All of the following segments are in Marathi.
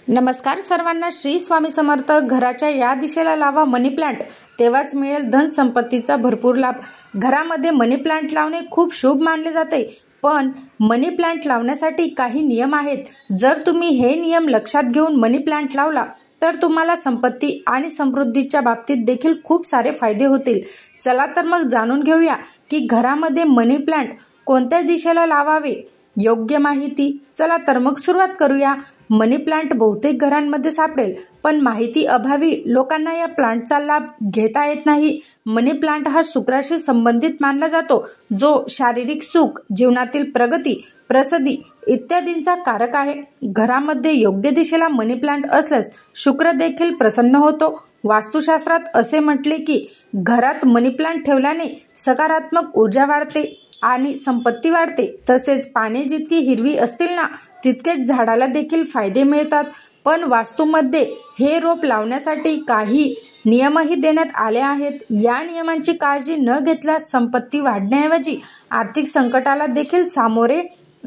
नमस्कार सर्वांना, श्री स्वामी समर्थ। घराच्या या दिशेला लावा मनी प्लांट, तेव्हाच मिळेल धन संपत्तीचा भरपूर लाभ। घरामध्ये मनी प्लांट लावणे खूप शुभ मानले जाते, पण मनी प्लांट लावण्यासाठी काही नियम आहेत। जर तुम्ही हे नियम लक्षात घेऊन मनी प्लांट लावला तर तुम्हाला संपत्ती आणि समृद्धीच्या बाबतीत देखील खूप सारे फायदे होतील। चला तर मग जाणून घेऊया की घरामध्ये मनी प्लांट कोणत्या दिशेला लावावे। योग्य माहिती, चला तर मग सुरुवात करूया। मनी प्लांट बहुतेक घरांमध्ये सापडेल, पण माहिती अभावी लोकांना या प्लांटचा लाभ घेता येत नाही। मनी प्लांट हा शुक्राशी संबंधित मानला जातो, जो शारीरिक सुख, जीवनातील प्रगती, प्रसिद्धी इत्यादींचा कारक आहे। घरामध्ये योग्य दिशेला मनी प्लांट असल्यास शुक्र देखील प्रसन्न होतो। वास्तुशास्त्रात असे म्हटले की घरात मनी प्लांट ठेवल्याने सकारात्मक ऊर्जा वाढते आणि संपत्ती वाढते। तसेच पाने जितकी हिरवी असतील ना, तितकेच झाडाला देखील फायदे मिळतात। पण वास्तूमध्ये हे रोप लावण्यासाठी काही नियमही देण्यात आले आहेत। या नियमांची काळजी न घेतल्यास संपत्ती वाढण्याऐवजी आर्थिक संकटाला देखील सामोरे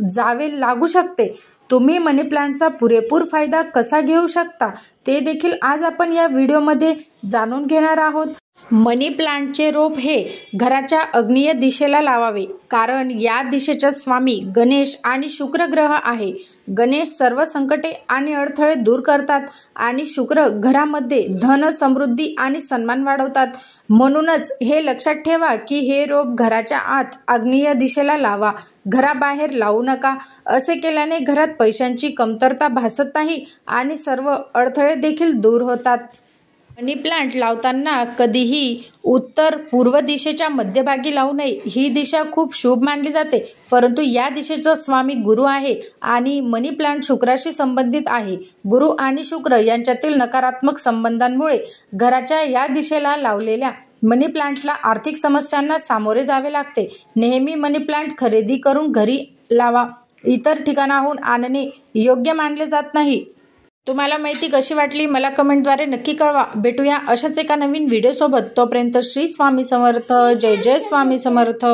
जावे लागू शकते। तुम्ही मनी प्लांटचा पुरेपूर फायदा कसा घेऊ शकता ते देखील आज आपण या व्हिडिओमध्ये जाणून घेणार आहोत। मनी प्लांटचे रोप हे घराच्या आग्नेय दिशेला लावावे, कारण या दिशेचा स्वामी गणेश आणि शुक्र ग्रह आहे। गणेश सर्व संकटे आणि अडथळे दूर करतात आणि शुक्र घरामध्ये धन, समृद्धी आणि सन्मान वाढवतात। म्हणूनच हे लक्षात ठेवा की हे रोप घराच्या आत आग्नेय दिशेला लावा, घराबाहेर लावू नका। असे केल्याने घरात पैशांची कमतरता भासत नाही आणि सर्व अडथळे देखील दूर होतात। मनी प्लांट लावताना कधीही उत्तर पूर्व दिशेच्या मध्यभागी लावू नये। ही दिशा खूप शुभ मानली जाते, परंतु या दिशेचा स्वामी गुरु आहे आणि मनी प्लांट शुक्राशी संबंधित आहे। गुरु आणि शुक्र यांच्यातील नकारात्मक संबंधांमुळे घराच्या या दिशेला लावलेल्या मनी प्लांटला आर्थिक समस्यांना सामोरे जावे लागते। नेहमी मनी प्लांट खरेदी करून घरी लावा, इतर ठिकाणाहून आणणे योग्य मानले जात नाही। तुम्हाला माहिती कशी वाटली मला कमेंटद्वारे नक्की कळवा। भेटूया अशाच एका नवीन व्हिडिओसोबत। तोपर्यंत श्री स्वामी समर्थ। जय जय स्वामी समर्थ।